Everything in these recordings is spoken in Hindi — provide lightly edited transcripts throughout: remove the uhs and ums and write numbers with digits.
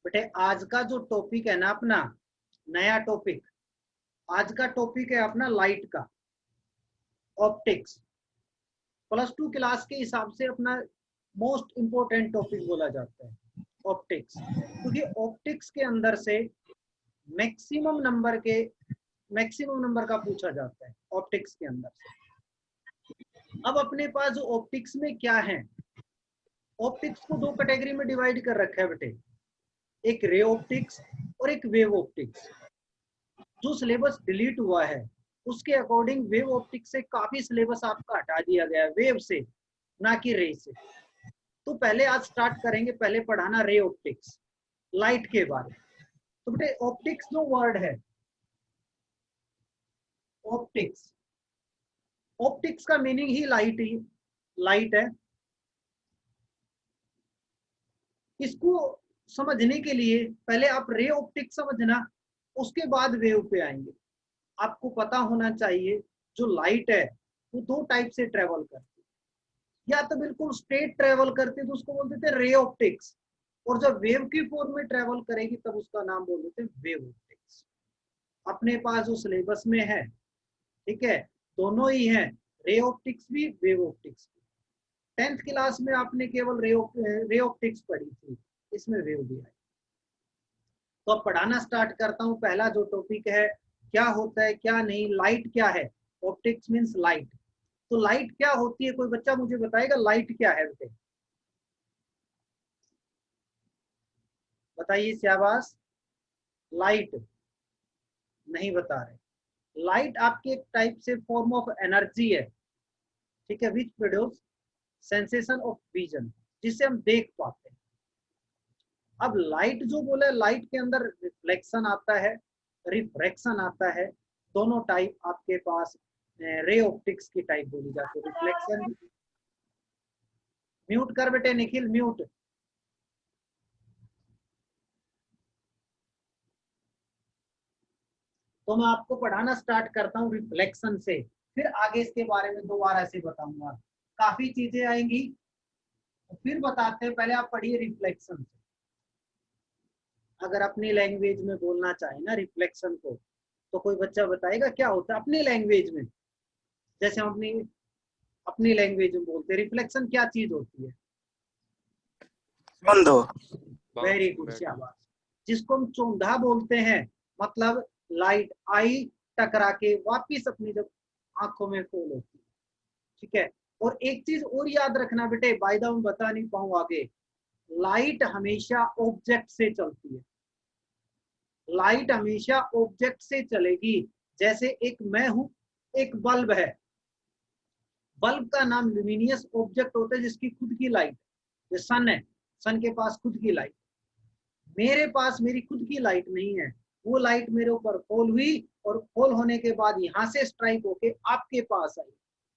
बेटे आज का जो टॉपिक है ना अपना नया टॉपिक, आज का टॉपिक है अपना लाइट का, ऑप्टिक्स। +2 क्लास के हिसाब से अपना मोस्ट इंपोर्टेंट टॉपिक बोला जाता है ऑप्टिक्स, क्योंकि ऑप्टिक्स के अंदर से मैक्सिमम नंबर का पूछा जाता है ऑप्टिक्स के अंदर से। अब अपने पास जो ऑप्टिक्स में क्या है, ऑप्टिक्स को दो कैटेगरी में डिवाइड कर रखा है बेटे, एक रे ऑप्टिक्स और एक वेव ऑप्टिक्स। जो सिलेबस डिलीट हुआ है उसके अकॉर्डिंग वेव ऑप्टिक्स से काफी सिलेबस आपका हटा दिया गया है, वेव से ना कि रे से। तो पहले आज स्टार्ट करेंगे, पहले पढ़ाना रे ऑप्टिक्स, लाइट के बारे में। तो बेटे ऑप्टिक्स जो वर्ड है, ऑप्टिक्स, ऑप्टिक्स का मीनिंग ही लाइट है। इसको समझने के लिए पहले आप रे ऑप्टिक्स समझना, उसके बाद वेव पे आएंगे। आपको पता होना चाहिए जो लाइट है वो दो टाइप से ट्रेवल करती है, या तो बिल्कुल स्ट्रेट ट्रेवल करती है तो उसको बोलते थे रे ऑप्टिक्स, और जब वेव की फॉर्म में ट्रेवल करेगी तब उसका नाम बोल देते हैं वेव ऑप्टिक्स। अपने पास जो सिलेबस में है, ठीक है, दोनों ही है, रे ऑप्टिक्स भी वेव ऑप्टिक्स भी। 10th क्लास में आपने केवल रे ऑप्टिक्स पढ़ी थी, इसमें वेव भी आई। तो अब पढ़ाना स्टार्ट करता हूँ। पहला जो टॉपिक है, क्या होता है क्या नहीं, लाइट क्या है। Optics means light. तो लाइट क्या होती है, कोई बच्चा मुझे बताएगा लाइट क्या है बेटे, बताइए शाबाश। लाइट नहीं बता रहे। लाइट आपकी एक टाइप से फॉर्म ऑफ एनर्जी है, ठीक है, which produce sensation of vision, जिससे हम देख पाते हैं। अब लाइट जो बोले, लाइट के अंदर रिफ्लेक्शन आता है, रिफ्रैक्शन आता है, दोनों टाइप आपके पास रे ऑप्टिक्स की टाइप बोली जाती है। रिफ्लेक्शन, म्यूट कर बेटे निखिल, म्यूट। तो मैं आपको पढ़ाना स्टार्ट करता हूँ रिफ्लेक्शन से, फिर आगे इसके बारे में दोबारा से बताऊंगा, काफी चीजें आएंगी। तो फिर बताते हैं, पहले आप पढ़िए रिफ्लेक्शन से। अगर अपनी लैंग्वेज में बोलना चाहे ना रिफ्लेक्शन को, तो कोई बच्चा बताएगा क्या होता है अपनी लैंग्वेज में, जैसे हम अपनी अपनी लैंग्वेज में बोलते हैं रिफ्लेक्शन क्या चीज होती है। बंद हो। वेरी गुड, शाबाश। जिसको हम चौंधा बोलते हैं, मतलब लाइट आई टकरा के वापिस अपनी जब आंखों में फॉल होती है, ठीक है। और एक चीज और याद रखना बेटे, बाय द वे बता नहीं पाऊँ आगे, लाइट हमेशा ऑब्जेक्ट से चलती है, लाइट हमेशा ऑब्जेक्ट से चलेगी। जैसे एक मैं हूं, एक बल्ब है, बल्ब का नाम ल्यूमिनियस ऑब्जेक्ट होता है जिसकी खुद की लाइट, जो सन है, सन के पास खुद की लाइट। मेरे पास मेरी खुद की लाइट नहीं है, वो लाइट मेरे ऊपर फॉल हुई और फॉल होने के बाद यहाँ से स्ट्राइक होके आपके पास आई,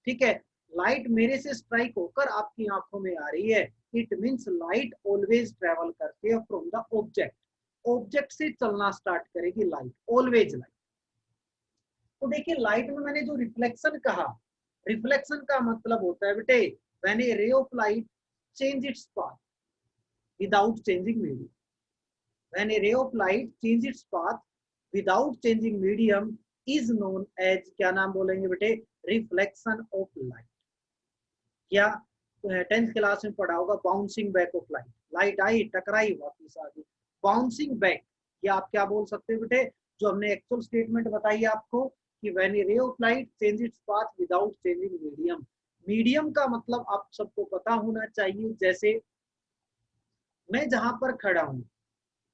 ठीक है। लाइट मेरे से स्ट्राइक होकर आपकी आंखों में आ रही है। It means light always travel करती है फ्रॉम द ऑब्जेक्ट, ऑब्जेक्ट से चलना स्टार्ट करेगी लाइट, ऑलवेज लाइट। तो देखिए लाइट में मैंने जो रिफ्लेक्शन कहा, रिफ्लेक्शन का मतलब होता है बेटे when A ray of light change its path without changing medium. When a ray of light changes its path without changing medium is known as, क्या नाम बोलेंगे बेटे, रिफ्लेक्शन ऑफ लाइट। क्या 10th क्लास में पढ़ा होगा, bouncing back of light. Light आई टकराई वापिस आ गई, बाउंसिंग बैक। या आप क्या बोल सकते हो बेटे, जो हमने एक्चुअल स्टेटमेंट बताई आपको कि when A ray of light change its path without changing medium. Medium का मतलब आप सबको पता होना चाहिए, जैसे मैं जहां पर खड़ा हूं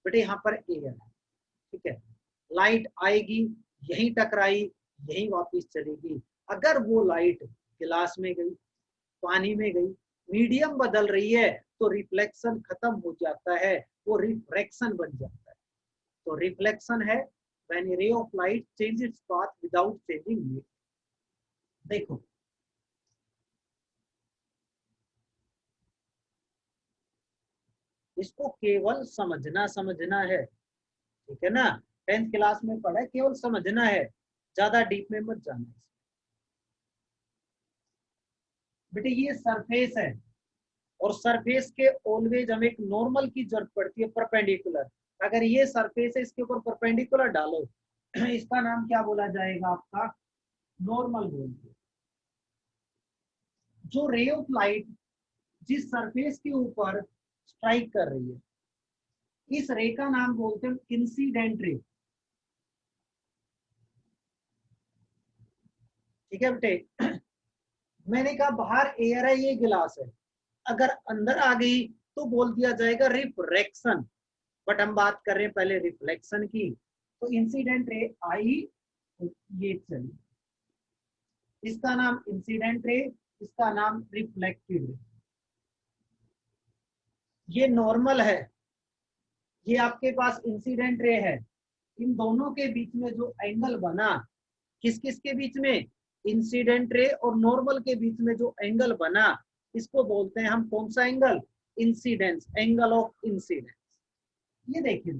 बेटे, यहाँ पर एयर है, ठीक है, लाइट आएगी, यहीं टकराई, यहीं वापस चलेगी। अगर वो लाइट गिलास में गई, पानी में गई, मीडियम बदल रही है, तो रिफ्लेक्शन खत्म हो जाता है, वो रिफ्रैक्शन बन जाता है। तो रिफ्लेक्शन है when A ray of light change its path without changing medium. देखो इसको केवल समझना है, ठीक है ना। 10th क्लास में पढ़ा है, केवल समझना है, ज्यादा डीप में मत जाना। बेटे ये सरफेस है, और सरफेस के ऑलवेज हमें एक नॉर्मल की जरूरत पड़ती है, परपेंडिकुलर। अगर ये सरफेस है इसके ऊपर परपेंडिकुलर डालो, इसका नाम क्या बोला जाएगा आपका, नॉर्मल बोलते हैं। जो रे ऑफ लाइट जिस सरफेस के ऊपर स्ट्राइक कर रही है, इस रे का नाम बोलते हैं इंसिडेंट रे। ठीक है बेटे, मैंने कहा बाहर एयर है, ये गिलास है, अगर अंदर आ गई तो बोल दिया जाएगा रिफ्रैक्शन, बट हम बात कर रहे हैं पहले रिफ्लेक्शन की। तो इंसिडेंट रे आई, ये चली, इसका नाम इंसिडेंट रे, इसका नाम रिफ्लेक्टेड रे। ये नॉर्मल है, ये आपके पास इंसिडेंट रे है। इन दोनों के बीच में जो एंगल बना, किस किस के बीच में, इंसिडेंट रे और नॉर्मल के बीच में जो एंगल बना, इसको बोलते हैं हम कौन सा angle, incidence, angle of incidence. ये देखिए,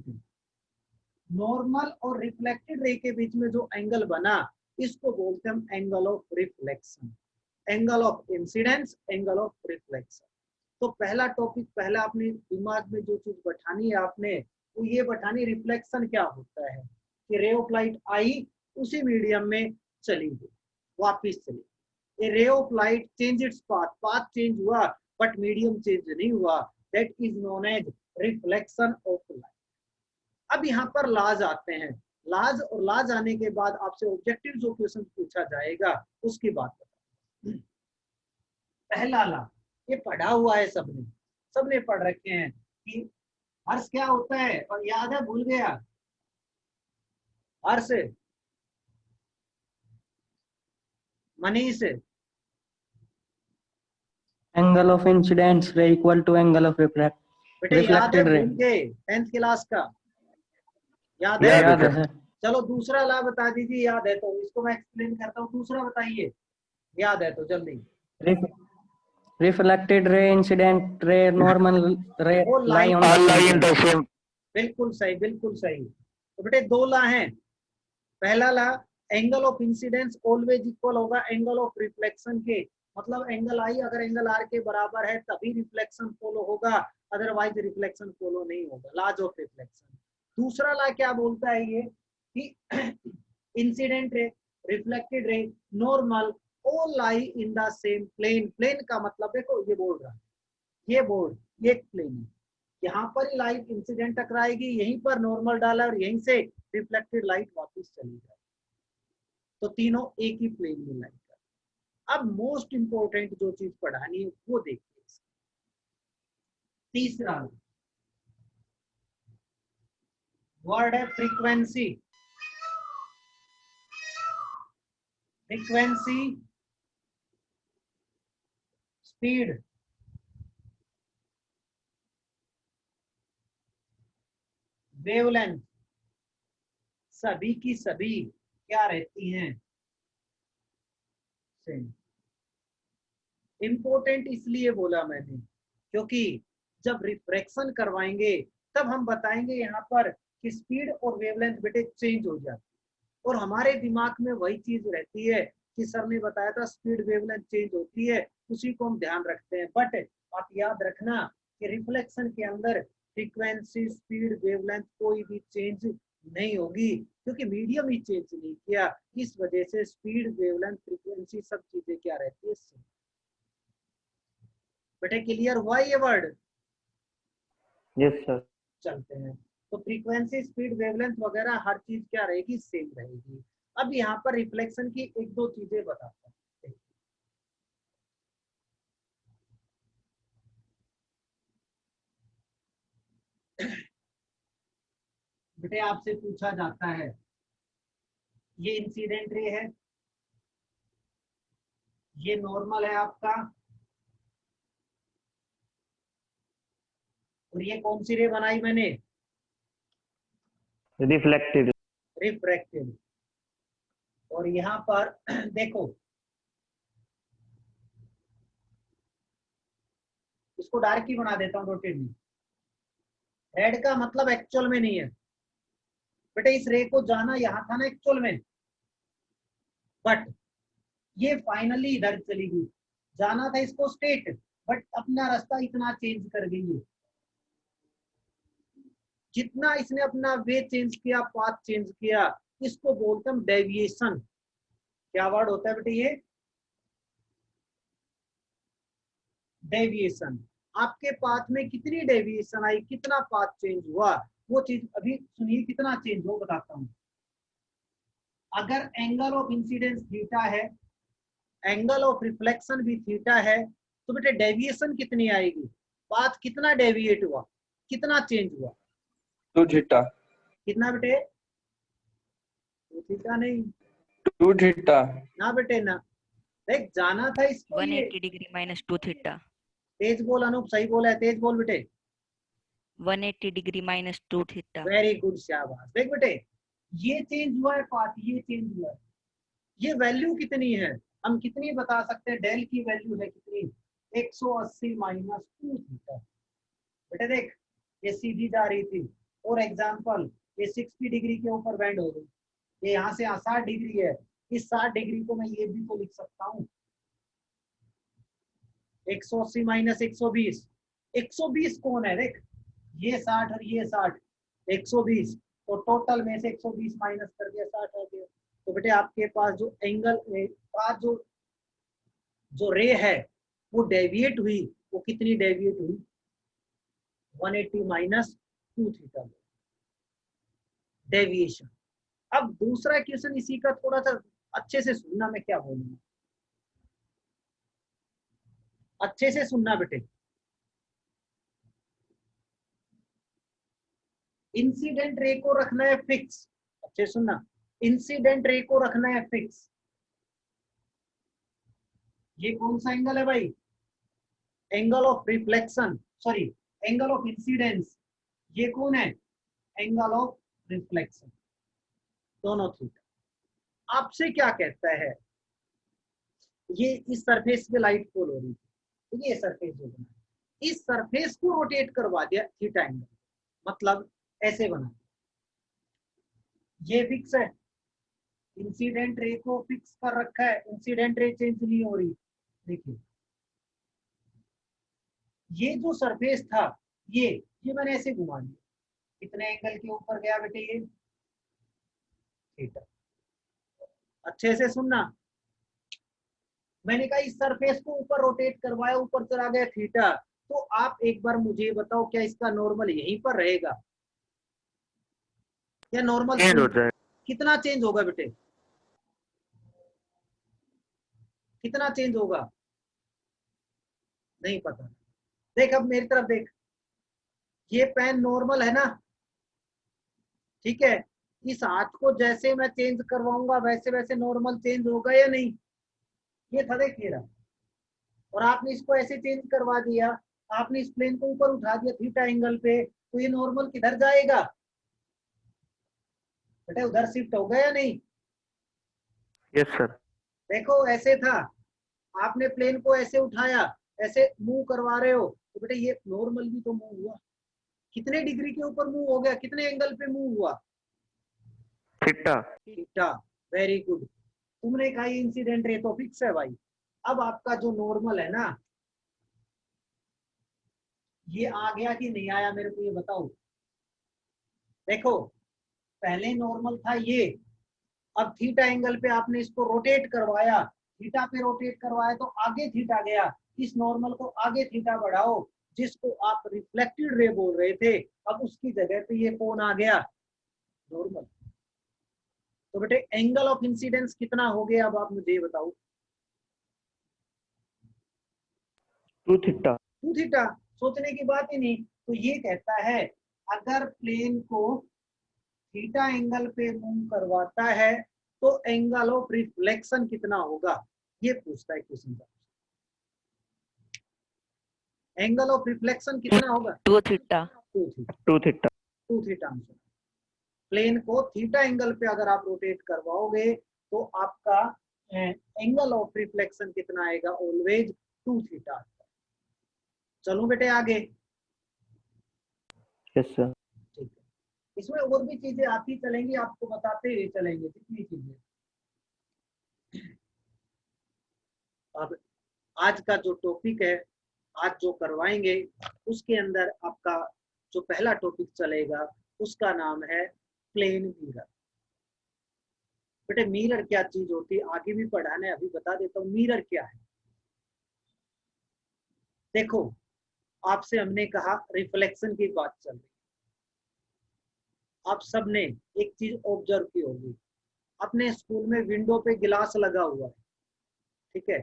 नॉर्मल और रिफ्लेक्टेड रे के बीच में जो एंगल बना, इसको बोलते हैं हम angle of reflection, angle of incidence, angle of reflection. तो पहला टॉपिक, पहला अपने दिमाग में जो चीज बैठानी है आपने, वो ये बैठानी, रिफ्लेक्शन क्या होता है, कि रे ऑफ लाइट आई, उसी मीडियम में चली गई, वापिस चली, a ray of light change its path, path change हुआ बट मीडियम चेंज नहीं हुआ, that is known as reflection of light. अब यहाँ पर लाज आते हैं, लाज, और लाज आने के बाद आपसे ऑब्जेक्टिव जो क्वेश्चन पूछा जाएगा उसकी बात बताओ। पहला ला, ये पढ़ा हुआ है सबने, सबने पढ़ रखे हैं कि हर्ष क्या होता है, और याद है, भूल गया, Harsh, Manish, angle of incidence ray equal to angle of बेटे याद है, रिफ्लेक्टेड रे। भूल गए, 10th क्लास का याद याद है है सर। चलो दूसरा ला बता दीजिए, याद है तो इसको मैं एक्सप्लेन करता हूँ, दूसरा बताइए, याद है तो जल्दी। Reflected ray, incident ray, normal रे वो लाई लाइन, ऑन द सेम। बिल्कुल सही, बिल्कुल सही। तो बेटे दो ला हैं, पहला law, angle of incidence always equal होगा एंगल ऑफ रिफ्लेक्शन के, मतलब एंगल आई अगर एंगल आर के बराबर है तभी रिफ्लेक्शन फॉलो होगा, अदरवाइज रिफ्लेक्शन फॉलो नहीं होगा, लॉज ऑफ रिफ्लेक्शन। दूसरा ला क्या बोलता है ये, कि incident ray, reflected ray, normal, all lie in the same plane. Plane का मतलब देखो, ये बोल रहा है, ये बोर्ड, ये प्लेन है, यहाँ पर ही लाइट इंसिडेंट टकराएगी, यहीं पर नॉर्मल डाला और यहीं से रिफ्लेक्टेड लाइट वापस चली जाए, तो तीनों एक ही प्लेन में लाइट कर। अब मोस्ट इंपोर्टेंट जो चीज पढ़ानी है वो देखिए, तीसरा वर्ड है फ्रीक्वेंसी। फ्रीक्वेंसी, स्पीड, वेवलेंथ, सभी की सभी क्या रहती हैं, सेम। इंपॉर्टेंट इसलिए बोला मैंने क्योंकि जब रिफ्रैक्शन करवाएंगे तब हम बताएंगे यहाँ पर कि स्पीड और वेवलेंथ बेटे चेंज हो जाती है, और हमारे दिमाग में वही चीज रहती है कि सर ने बताया था स्पीड वेवलेंथ चेंज होती है, उसी को हम ध्यान रखते हैं। बट आप याद रखना कि रिफ्लेक्शन के अंदर फ्रीक्वेंसी, स्पीड, वेवलेंथ कोई भी चेंज नहीं होगी, क्योंकि मीडियम ही चेंज नहीं किया, इस वजह से स्पीड, वेवलेंथ, फ्रीक्वेंसी सब चीजें क्या रहती है, बेटे क्लियर हुआ ये वर्ड? Yes sir. चलते हैं, तो फ्रीक्वेंसी, स्पीड, वेवलेंथ वगैरह हर चीज क्या रहेगी, सेम रहेगी। अब यहाँ पर रिफ्लेक्शन की एक दो चीजें बताता हूँ। बेटे आपसे पूछा जाता है, ये इंसिडेंट रे है, ये नॉर्मल है आपका, और ये कौन सी रे बनाई मैंने, रिफ्लेक्टेड। रिफ्रैक्टेड। और यहाँ पर देखो, इसको डार्क ही बना देता हूँ रोटेट में, रेड का मतलब एक्चुअल में नहीं है बेटे, इस रे को जाना यहाँ था ना एक्चुअल में, बट ये फाइनली इधर चली गई, जाना था इसको स्टेट, बट अपना रास्ता इतना चेंज कर गई है। जितना इसने अपना वे चेंज किया, पाथ चेंज किया, इसको बोलते हैं डेविएशन। क्या वर्ड होता है बेटे ये? डेविएशन। आपके पाथ में कितनी डेविएशन आई, कितना पाथ चेंज हुआ, वो चीज अभी सुनिए कितना चेंज हो बताता हूं। अगर एंगल ऑफ इंसिडेंस थीटा है, एंगल ऑफ रिफ्लेक्शन भी थीटा है, तो बेटे डेविएशन कितनी आएगी, पाथ कितना डेविएट हुआ, कितना चेंज हुआ? 2 थीटा। कितना बेटे? 2 थीटा नहीं 2 थीटा। ना बेटे ना, देख जाना था इसको। 180 डिग्री माइनस 2 थीटा। तेज बोल अनूप, सही बोला है, तेज बोल बेटे। 180 degree minus 2 theta. Very good, शाबाश। देख बेटे ये चेंज हुआ है पाथ, ये चेंज हुआ है। ये वैल्यू कितनी है, हम कितनी बता सकते हैं? डेल की वैल्यू है कितनी? 180 माइनस 2 थीटा। बेटे देख ये सीधी जा रही थी, और एग्जांपल ये 60 डिग्री के ऊपर बेंड हो गई, ये यहाँ से 60 डिग्री है, इस 60 डिग्री को मैं ये भी तो लिख सकता हूँ 180 माइनस 120। 120 कौन है? देख ये 60 और ये 60, 120, तो टोटल में से 120 माइनस कर दिया, 60 आ गया। तो बेटे आपके पास जो एंगल पास जो रे है वो डेविएट हुई, वो कितनी डेविएट हुई? 180 माइनस 2 थीटा डेविएशन। अब दूसरा क्वेश्चन इसी का थोड़ा सा अच्छे से सुनना, मैं क्या बोलूंगा, अच्छे से सुनना बेटे। इंसिडेंट रे को रखना है फिक्स, अच्छे सुनना, इंसिडेंट रे को रखना है फिक्स। ये कौन सा एंगल है भाई? Angle of reflection, sorry angle of incidence. ये कौन है? एंगल ऑफ रिफ्लेक्शन, दोनों थीटा। आपसे क्या कहता है, ये इस सरफेस पे लाइट फॉल हो रही थी, ये सरफेस जो बना, इस सरफेस को रोटेट करवा दिया थीटा एंगल, मतलब ऐसे बना, ये फिक्स है, इंसिडेंट रे को फिक्स कर रखा है, इंसिडेंट रे चेंज नहीं हो रही। देखिए ये जो सरफेस था, ये मैंने ऐसे घुमा दिया, कितने एंगल के ऊपर गया बेटे? ये थीटा। अच्छे से सुनना, मैंने कहा इस सरफेस को ऊपर रोटेट करवाया, ऊपर चला गया थीटा, तो आप एक बार मुझे बताओ क्या इसका नॉर्मल यहीं पर रहेगा या नॉर्मल चेंज हो जाए। कितना चेंज होगा बेटे? कितना चेंज होगा? नहीं पता। देख अब मेरी तरफ देख, ये पेन नॉर्मल है ना, ठीक है, इस हाथ को जैसे मैं चेंज करवाऊंगा वैसे वैसे नॉर्मल चेंज होगा या नहीं? ये था देख मेरा, और आपने इसको ऐसे चेंज करवा दिया, आपने इस प्लेन को ऊपर उठा दिया थीटा एंगल पे, तो ये नॉर्मल किधर जाएगा बेटा? उधर शिफ्ट होगा या नहीं? Yes sir. देखो ऐसे था, आपने प्लेन को ऐसे उठाया, ऐसे मूव करवा रहे हो, तो बेटा ये नॉर्मल भी तो मूव हुआ, कितने डिग्री के ऊपर मूव हो गया, कितने एंगल पे मूव हुआ? थीटा। थीटा। Very good. तुमने कहा इंसिडेंट रे तो फिक्स है भाई। अब आपका जो नॉर्मल है ना, ये आ गया कि नहीं आया, मेरे को ये बताओ। देखो पहले नॉर्मल था ये, अब थीटा एंगल पे आपने इसको रोटेट करवाया, थीटा पे रोटेट करवाया तो आगे थीटा गया, इस नॉर्मल को आगे थीटा बढ़ाओ, जिसको आप रिफ्लेक्टेड रे बोल रहे थे, अब उसकी जगह पे ये कौन आ गया? नॉर्मल। तो बेटे एंगल ऑफ इंसिडेंस कितना हो गया, अब आप मुझे ये बताओ। 2 थीटा। 2 थीटा, सोचने की बात ही नहीं। तो ये कहता है अगर प्लेन को थीटा एंगल पे मूव करवाता है तो एंगल ऑफ रिफ्लेक्शन कितना होगा, ये पूछता है क्वेश्चन का। एंगल ऑफ रिफ्लेक्शन कितना होगा? 2 theta. 2 theta. 2 theta. 2 theta answer. Plane को थीटा एंगल पे अगर आप रोटेट करवाओगे तो आपका एंगल ऑफ रिफ्लेक्शन कितना आएगा? Always 2 theta. चलो बेटे आगे। Yes sir. ठीक है, इसमें और भी चीजें आती चलेंगी, आपको बताते हुए चलेंगे कितनी चीजें। अब आज का जो टॉपिक है, आज जो करवाएंगे उसके अंदर आपका जो पहला टॉपिक चलेगा उसका नाम है प्लेन मिरर। बेटे मिरर क्या चीज होती है आगे भी पढ़ाना है, अभी बता देता हूँ मिरर क्या है। देखो आपसे हमने कहा रिफ्लेक्शन की बात चल रही, आप सबने एक चीज ऑब्जर्व की होगी, अपने स्कूल में विंडो पे गिलास लगा हुआ है, ठीक है,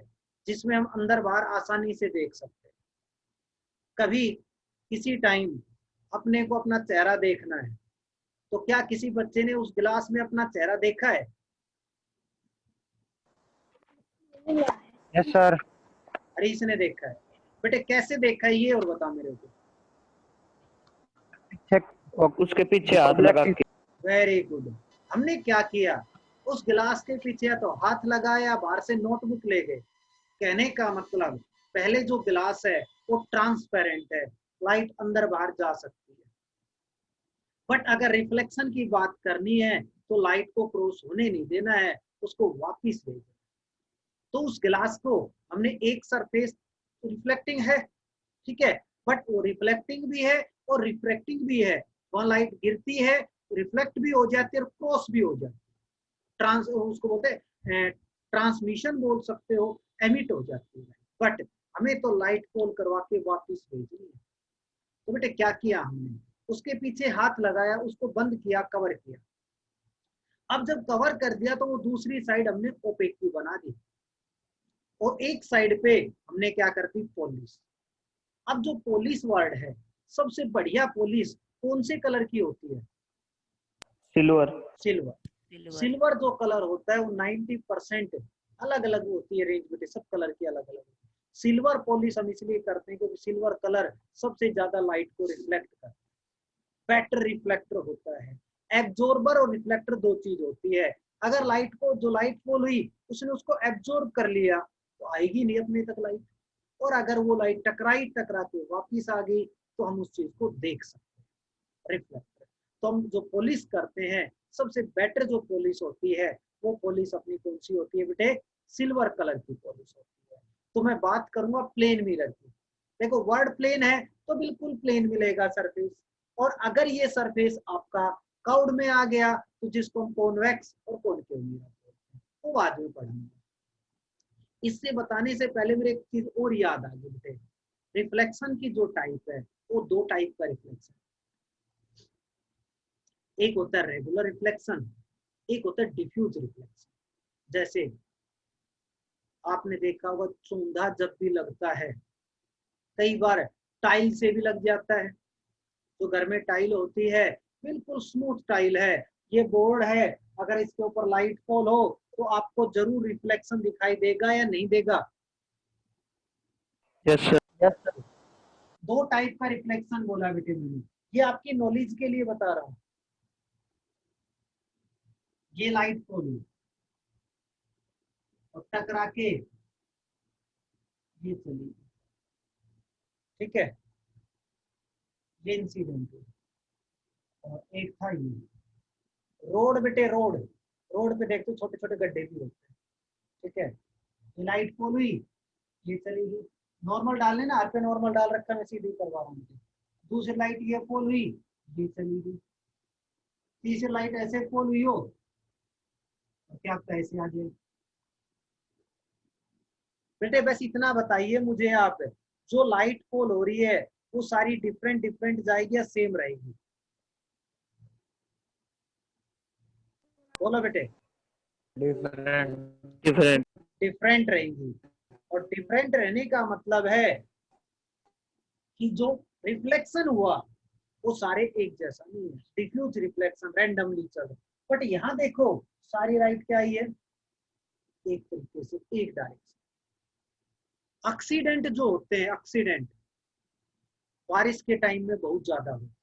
जिसमें हम अंदर बाहर आसानी से देख सकते हैं। कभी किसी टाइम अपने को अपना चेहरा देखना है तो क्या किसी बच्चे ने उस गिलास में अपना चेहरा देखा है? Yes, sir. हरीश ने देखा है। बेटे कैसे देखा है ये और बता मेरे को। Check. उसके पीछे हाथ लगा के। Very good. हमने क्या किया, उस गिलास के पीछे या तो हाथ लगाया, बाहर से नोटबुक ले गए। कहने का मतलब पहले जो गिलास है वो ट्रांसपेरेंट है, लाइट अंदर बाहर जा सकती है, बट अगर रिफ्लेक्शन की बात करनी है तो लाइट को क्रॉस होने नहीं देना है, उसको वापिस ले जाना। तो उस गिलास को हमने एक सरफेस रिफ्लेक्टिंग है, ठीक है, बट वो रिफ्लेक्टिंग भी है और रिफ्रैक्टिंग भी है। वहां लाइट गिरती है, रिफ्लेक्ट भी हो जाती है और क्रॉस भी हो जाती है। ट्रांस उसको बोलते हैं ट्रांसमिशन बोल सकते हो, एमिट हो जाती है, बट हमें तो लाइट कॉल करवा के वापिस भेजनी है। तो बेटे क्या किया हमने, उसके पीछे हाथ लगाया, उसको बंद किया, कवर किया। अब जब कवर कर दिया तो वो दूसरी साइड हमने ओपेक बना दी और एक साइड पे हमने क्या कर दी, पॉलिश। अब जो पॉलिश वर्ड है, सबसे बढ़िया पॉलिश कौन से कलर की होती है? सिल्वर। सिल्वर। सिल्वर जो कलर होता है वो 90% अलग अलग होती है रेंज बेटे, सब कलर की अलग अलग। सिल्वर पॉलिश हम इसलिए करते हैं क्योंकि सिल्वर कलर सबसे ज्यादा लाइट को रिफ्लेक्ट करता है, बेटर रिफ्लेक्टर होता है। एब्जॉर्बर और रिफ्लेक्टर दो चीज होती है। अगर लाइट को, जो लाइट फॉल हुई उसने उसको एब्जॉर्ब कर लिया तो आएगी नहीं अपने तक लाइट, और अगर वो लाइट टकरा के वापिस आ गई तो हम उस चीज को देख सकते हैं, रिफ्लेक्टर। तो हम जो पॉलिश करते हैं, सबसे बेटर जो पॉलिश होती है वो पॉलिश अपनी कौन सी होती है बेटे? सिल्वर कलर की पॉलिश होती है। तो मैं बात करूंगा प्लेन मिरर की। देखो वर्ड प्लेन है तो बिल्कुल प्लेन मिलेगा सरफेस, और अगर ये सरफेस आपका कर्व्ड में आ गया तो जिसको हम कॉन्वेक्स और कॉनकेव मिरर बोलते हैं, वो बाद में पढ़ेंगे। इससे बताने से पहले मेरे एक चीज और याद आ गई बेटे, रिफ्लेक्शन की जो टाइप है वो दो टाइप का रिफ्लेक्शन, एक होता है रेगुलर रिफ्लेक्शन, एक होता है डिफ्यूज रिफ्लेक्शन। जैसे आपने देखा होगा चूंधा जब भी लगता है, कई बार टाइल से भी लग जाता है। तो घर में टाइल होती है, बिल्कुल स्मूथ टाइल है, ये बोर्ड है, अगर इसके ऊपर लाइट फॉल हो तो आपको जरूर रिफ्लेक्शन दिखाई देगा या नहीं देगा? Yes sir. Yes, sir. दो टाइप का रिफ्लेक्शन बोला बेटे मैंने, ये आपकी नॉलेज के लिए बता रहा हूं। ये लाइट फॉल हुई और टकरा के ये चली, ठीक है, ये इंसिडेंट हुआ। और एक था ये रोड बेटे, रोड रोड पे देखते छोटे छोटे गड्ढे भी होते हैं, ठीक है, ये लाइट फॉल हुई, ये चली गई। नॉर्मल डालने ना, हाथ पे नॉर्मल डाल रखा, मैं सीधी करवा रहा हूँ। दूसरी लाइट ये फॉल हुई, ये चली गई। तीसरी लाइट ऐसे फॉल हुई हो तो क्या आपका ऐसे आ जाए? बेटे बस इतना बताइए मुझे आप, जो लाइट फॉल हो रही है वो सारी डिफरेंट डिफरेंट जाएगी या सेम रहेगी? बोलो बेटे। डिफरेंट। डिफरेंट रहेंगी, और डिफरेंट रहने का मतलब है कि जो रिफ्लेक्शन हुआ वो सारे एक जैसा नहीं है, डिफ्यूज रिफ्लेक्शन रैंडमली चल रहा। बट यहाँ देखो सारी लाइट क्या आई है, एक तरीके से एक डायरेक्शन। एक्सीडेंट जो होते हैं, एक्सीडेंट बारिश के टाइम में बहुत ज्यादा होते हैं।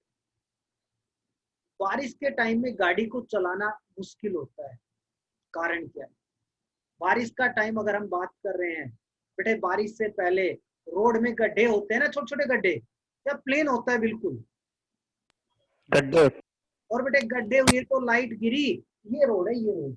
बारिश के टाइम में गाड़ी को चलाना मुश्किल होता है, कारण क्या है? बारिश का टाइम अगर हम बात कर रहे हैं बेटे, बारिश से पहले रोड में गड्ढे होते हैं ना, छोटे छोटे गड्ढे, या प्लेन होता है बिल्कुल? गड्ढे। और बेटे गड्ढे हुए तो लाइट गिरी, ये रोड है, ये रोड,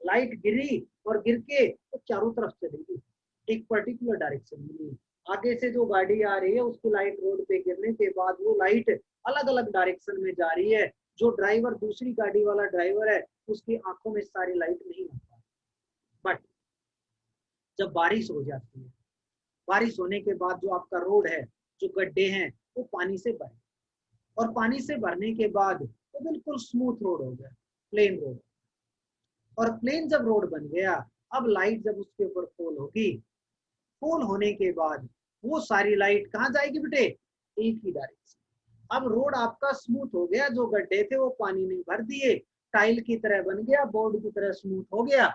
लाइट गिरी और गिर के तो चारों तरफ चलेगी, एक पर्टिकुलर डायरेक्शन में नहीं। आगे से जो गाड़ी आ रही है उसकी लाइट रोड पे गिरने के बाद वो लाइट अलग अलग डायरेक्शन में जा रही है। जो ड्राइवर, दूसरी गाड़ी वाला ड्राइवर है, उसकी आंखों में सारी लाइट नहीं आता। बट जब बारिश हो जाती है, बारिश होने के बाद जो आपका रोड है, जो गड्ढे हैं, वो पानी से भरे, और पानी से भरने के बाद वो बिल्कुल स्मूथ रोड हो गया, प्लेन रोड। और प्लेन जब रोड बन गया, अब लाइट जब उसके ऊपर फॉल होगी, फॉल होने के बाद वो सारी लाइट कहाँ जाएगी बेटे? एक ही डायरेक्शन। अब रोड आपका स्मूथ हो गया, जो गड्ढे थे वो पानी ने भर दिए, टाइल की तरह बन गया, बोर्ड की तरह स्मूथ हो गया।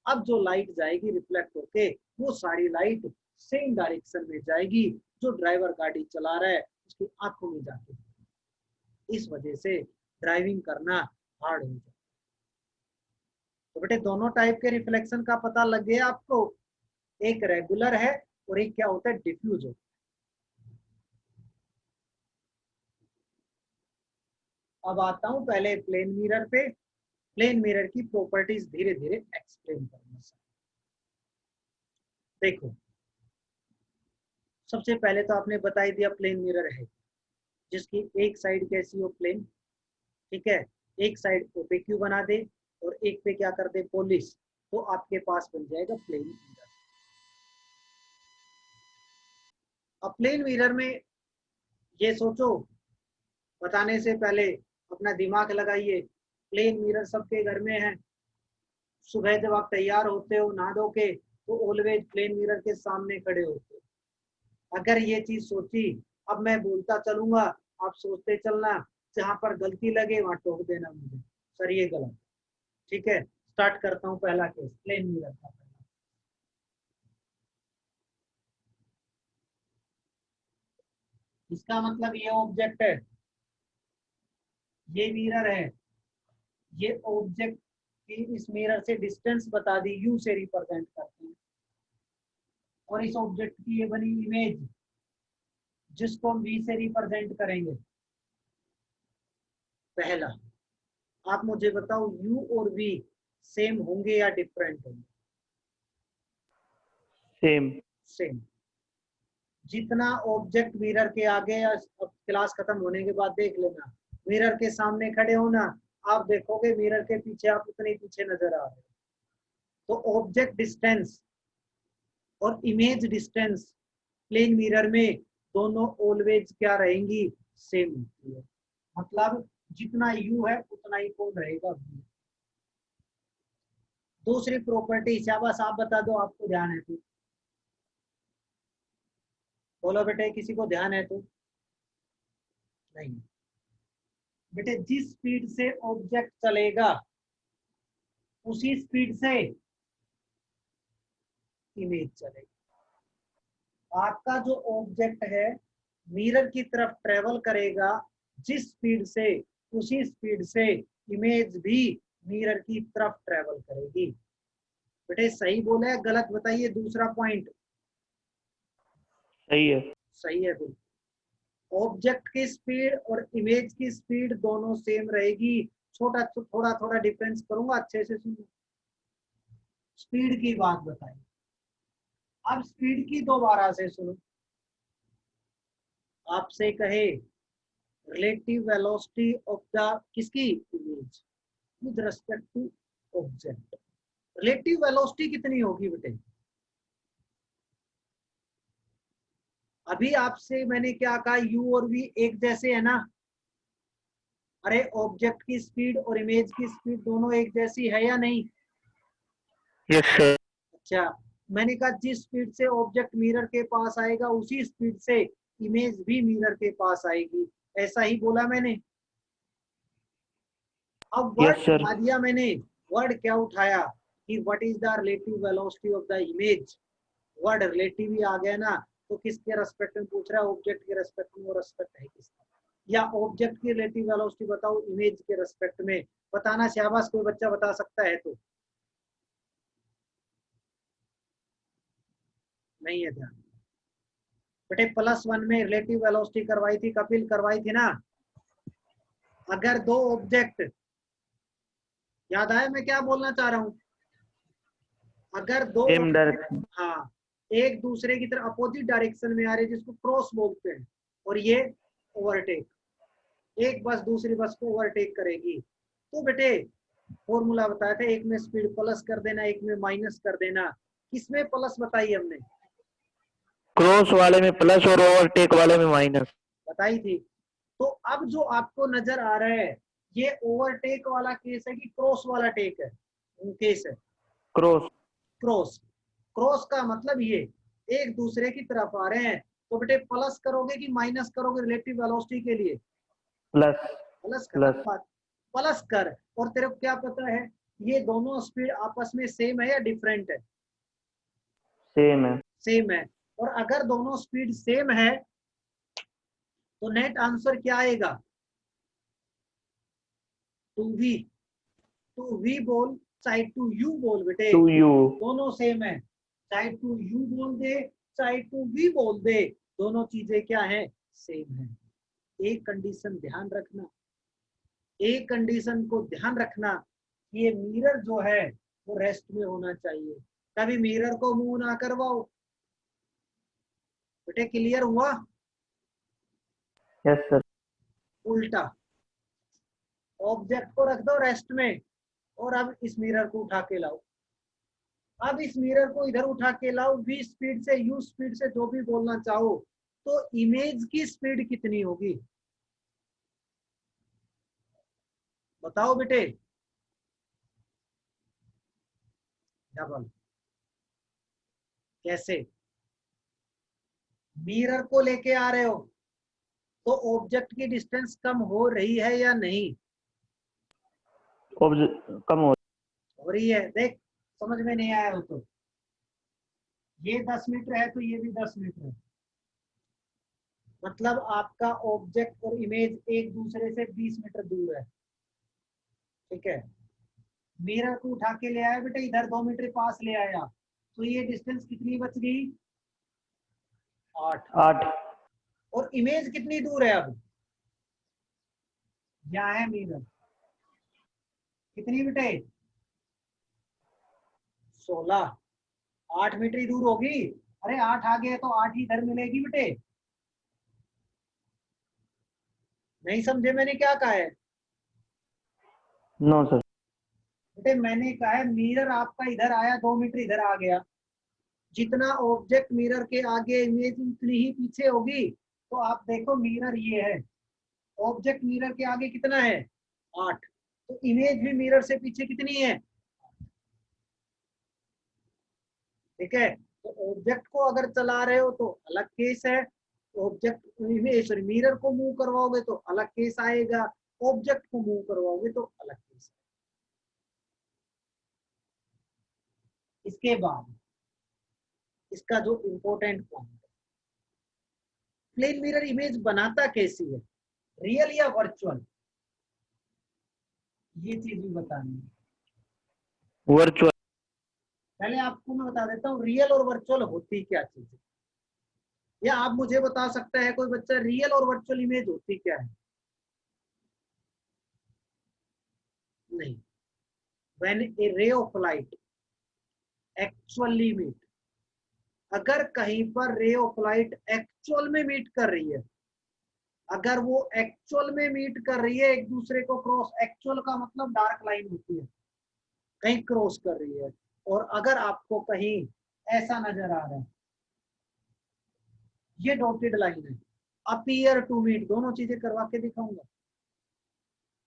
अब जो लाइट जाएगी रिफ्लेक्ट होके, वो सारी लाइट सेम डायरेक्शन में जाएगी जो ड्राइवर गाड़ी चला रहा है उसकी आंखों में जाके। इस वजह से ड्राइविंग करना हार्ड हो जाए। तो बेटे दोनों टाइप के रिफ्लेक्शन का पता लग गया आपको, एक रेगुलर है और एक क्या होता है? डिफ्यूज होता है। अब आता हूं पहले प्लेन मिरर पे। प्लेन मिरर की प्रॉपर्टीज धीरे धीरे एक्सप्लेन करूंगा। देखो, सबसे पहले तो आपने बता ही दिया प्लेन मिरर है, जिसकी एक साइड कैसी हो? प्लेन, ठीक है। एक साइड ओपेक्यू बना दे और एक पे क्या कर दे? पॉलिश, तो आपके पास बन जाएगा प्लेन मिरर। अब प्लेन मिरर में ये सोचो, बताने से पहले अपना दिमाग लगाइए। प्लेन मिरर सबके घर में है। सुबह जब आप तैयार होते हो नहा धो के, तो ऑलवेज प्लेन मिरर के सामने खड़े होते हो। अगर ये चीज सोची, अब मैं बोलता चलूंगा, आप सोचते चलना, जहां पर गलती लगे वहां टोक देना मुझे, सर ये गलत। ठीक है, स्टार्ट करता हूँ पहला केस, प्लेन मिरर का। इसका मतलब ये ऑब्जेक्ट है, ये मिरर है, ये ऑब्जेक्ट की इस मिरर से डिस्टेंस बता दी, यू से रिप्रेजेंट करते हैं, और इस ऑब्जेक्ट की ये बनी इमेज, जिसको हम वी से रिप्रेजेंट करेंगे। पहला, आप मुझे बताओ यू और वी सेम होंगे या डिफरेंट होंगे? सेम। सेम। जितना ऑब्जेक्ट मिरर के आगे, या अब क्लास खत्म होने के बाद देख लेना, मिरर के सामने खड़े हो ना, आप देखोगे मिरर के पीछे आप उतने पीछे नजर आ रहे हो। तो ऑब्जेक्ट डिस्टेंस और इमेज डिस्टेंस प्लेन मिरर में दोनों ऑलवेज क्या रहेंगी? सेम होती है। मतलब जितना यू है उतना ही कौन रहेगा? v। दूसरी प्रॉपर्टी, शाबाश आप बता दो, आपको ध्यान है तो बोलो बेटे, किसी को ध्यान है तो? नहीं बेटे, जिस स्पीड से ऑब्जेक्ट चलेगा उसी स्पीड से इमेज चलेगी। आपका जो ऑब्जेक्ट है मिरर की तरफ ट्रेवल करेगा जिस स्पीड से, उसी स्पीड से इमेज भी मिरर की तरफ ट्रेवल करेगी। बेटे सही बोला है गलत बताइए? दूसरा पॉइंट सही है। सही है बिल्कुल। ऑब्जेक्ट की स्पीड और इमेज की स्पीड दोनों सेम रहेगी। थोड़ा थोड़ा डिफरेंस करूंगा, अच्छे से सुनो। स्पीड की बात बताई, अब स्पीड की दोबारा से सुनो। आपसे कहे रिलेटिव वेलोसिटी ऑफ द किसकी? Image with respect to object. Relative velocity कितनी होगी बेटे? अभी आपसे मैंने क्या कहा, यू और वी एक जैसे है ना? अरे ऑब्जेक्ट की स्पीड और इमेज की स्पीड दोनों एक जैसी है या नहीं? Yes sir. अच्छा, मैंने कहा जिस स्पीड से ऑब्जेक्ट मिरर के पास आएगा उसी स्पीड से इमेज भी मिरर के पास आएगी, ऐसा ही बोला मैंने। अब वर्ड यस सर। उठा दिया मैंने। वर्ड क्या उठाया कि what is the relative velocity of the image. Word relative ही आ गया ना, तो किसके रेस्पेक्ट में पूछ रहा है? ऑब्जेक्ट के रेस्पेक्ट में। वो रेस्पेक्ट है किसका? या ऑब्जेक्ट की रिलेटिव वेलोसिटी बताओ इमेज के रेस्पेक्ट में। बताना, शाबाश, कोई बच्चा बता सकता है तो? नहीं है ध्यान बेटे। +1 में रिलेटिव वेलोसिटी करवाई थी, कपिल करवाई थी ना? अगर दो ऑब्जेक्ट, याद आया मैं क्या बोलना चाह रहा हूं? अगर दो सेम ऑब्जेक्ट, डायरेक्शन। हाँ, एक दूसरे की तरफ अपोजिट डायरेक्शन में आ रहे हैं जिसको क्रॉस बोलते हैं, और ये ओवरटेक, एक बस दूसरी बस को ओवरटेक करेगी। तो बेटे फॉर्मूला बताया था, एक में स्पीड प्लस कर देना, एक में माइनस कर देना। किसमें प्लस बताई हमने? क्रॉस वाले में प्लस और ओवरटेक वाले में माइनस बताई थी। तो अब जो आपको नजर आ रहा है ये ओवरटेक वाला केस है कि क्रॉस वाला टेक है? केस है क्रॉस। क्रॉस। क्रॉस का मतलब ये एक दूसरे की तरफ आ रहे हैं। तो बेटे प्लस करोगे कि माइनस करोगे रिलेटिव वेलोसिटी के लिए? प्लस। प्लस करना प्लस। बात, प्लस कर। और तेरे को क्या पता है ये दोनों स्पीड आपस में सेम है या डिफरेंट है? सेम है। सेम है। और अगर दोनों स्पीड सेम है तो नेट आंसर क्या आएगा? 2v। 2v बोल चाहे 2u बोल बेटे, 2u। दोनों सेम है। चाहे 2u बोल दे चाहे 2v बोल दे, दोनों चीजें क्या है? सेम है। एक कंडीशन ध्यान रखना, एक कंडीशन को ध्यान रखना कि ये मिरर जो है वो रेस्ट में होना चाहिए। कभी मिरर को मूव ना करवाओ। बेटे क्लियर हुआ? Yes sir. उल्टा ऑब्जेक्ट को रख दो रेस्ट में, और अब इस मिरर को उठा के लाओ। अब इस मिरर को इधर उठा के लाओ, v स्पीड से u स्पीड से जो भी बोलना चाहो, तो इमेज की स्पीड कितनी होगी? बताओ बेटे। डबल। कैसे? मिरर को लेके आ रहे हो तो ऑब्जेक्ट की डिस्टेंस कम हो रही है या नहीं? कम हो। हो रही है। देख समझ में नहीं आया हो तो ये 10 मीटर है तो ये भी 10 मीटर है, मतलब आपका ऑब्जेक्ट और इमेज एक दूसरे से 20 मीटर दूर है। ठीक है, मिरर को उठा के ले आया बेटा, इधर 2 मीटर पास ले आया, तो ये डिस्टेंस कितनी बच गई? 8। 8। और इमेज कितनी दूर है? अब यहाँ है मिरर, कितनी बेटे? 16। 8 मीटर ही दूर होगी। अरे 8 आ गया तो 8 ही इधर मिलेगी बेटे। नहीं समझे मैंने क्या कहा है? No sir. बेटे मैंने कहा है मिरर आपका इधर आया, 2 मीटर इधर आ गया, जितना ऑब्जेक्ट मिरर के आगे इमेज उतनी ही पीछे होगी। तो आप देखो मिरर ये है, ऑब्जेक्ट मिरर के आगे कितना है? 8। तो इमेज भी मिरर से पीछे कितनी है? ठीक है, तो ऑब्जेक्ट को अगर चला रहे हो तो अलग केस है, ऑब्जेक्ट इमेज सॉरी मिरर को मूव करवाओगे तो अलग केस आएगा, ऑब्जेक्ट को मूव करवाओगे तो अलग केस। इसके बाद इसका जो important point, plane mirror image बनाता कैसी है, रियल या वर्चुअल, ये चीज भी बतानी है। वर्चुअल। पहले आपको मैं बता देता हूँ रियल और वर्चुअल होती क्या चीज है, या आप मुझे बता सकता है कोई बच्चा रियल और वर्चुअल इमेज होती क्या है? नहीं। When A ray of light actually meet, अगर कहीं पर रे ऑफ लाइट एक्चुअल में मीट कर रही है, अगर वो एक्चुअल में मीट कर रही है एक दूसरे को क्रॉस, एक्चुअल का मतलब डार्क लाइन होती है, कहीं क्रॉस कर रही है, और अगर आपको कहीं ऐसा नजर आ रहा है, ये डॉटेड लाइन है, अपीयर टू मीट, दोनों चीजें करवा के दिखाऊंगा।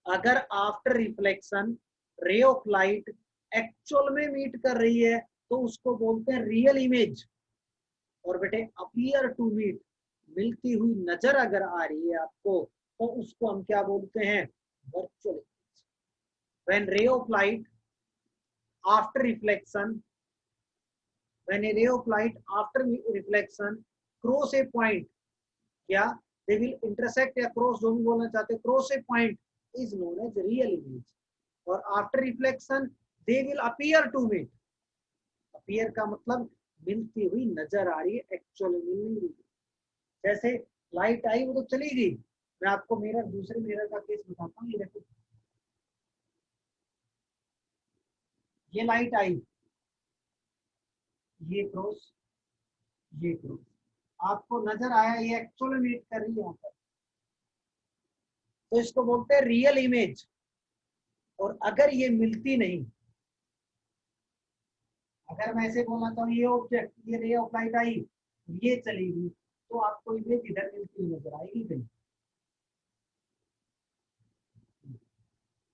अगर आफ्टर रिफ्लेक्शन रे ऑफ लाइट एक्चुअल में मीट कर रही है तो उसको बोलते हैं रियल इमेज। और बेटे अपीयर टू मीट, मिलती हुई नजर अगर आ रही है आपको तो उसको हम क्या बोलते हैं? Virtual image. व्हेन रे of light after reflection, when a ray of light after reflection cross a point, क्या they will intersect या cross, जो भी बोलना चाहते हैं, cross a point is known as real image, और after reflection they will appear to meet, appear का मतलब मिलती हुई नजर आ रही है, एक्चुअली मिल नहीं रही। जैसे लाइट आई वो तो चली गई, मैं आपको मिरर दूसरे मिरर का केस बताता हूँ। ये देखो, ये लाइट आई, ये क्रॉस, ये क्रॉस आपको नजर आया, ये एक्चुअली मीट कर रही है यहाँ पर, तो इसको बोलते हैं रियल इमेज। और अगर ये मिलती नहीं, अगर मैं ऐसे बोलना चाहूँ ये ऑब्जेक्ट, ये रे ऑफ लाइट आई, ये चलेगी, तो आपको इमेज इधर मिलती हुई नजर आएगी कहीं।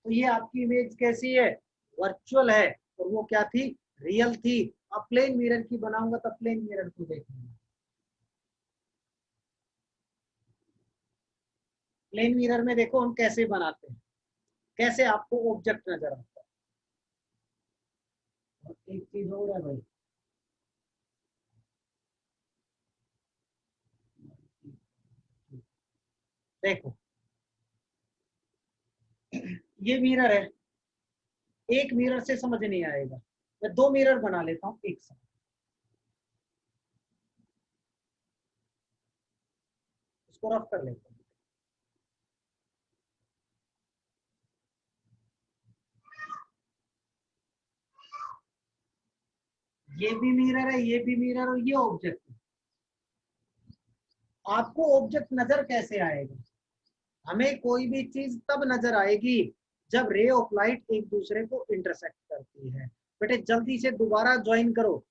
तो ये आपकी इमेज कैसी है? वर्चुअल है, और वो क्या थी? रियल थी। अब प्लेन मिरर की बनाऊंगा तब प्लेन मिरर को देखेंगे। प्लेन मिरर में देखो हम कैसे बनाते हैं, कैसे आपको ऑब्जेक्ट नजर आता है। और एक चीज और है भाई, देखो ये मिरर है, एक मिरर से समझ नहीं आएगा, मैं दो मिरर बना लेता हूं एक साथ। इसको रफ कर लेता हूं। ये भी मिरर है, ये भी मिरर, और ये ऑब्जेक्ट है। आपको ऑब्जेक्ट नजर कैसे आएगा? हमें कोई भी चीज तब नजर आएगी जब रे ऑफ लाइट एक दूसरे को इंटरसेक्ट करती है। बेटे जल्दी से दोबारा ज्वाइन करो,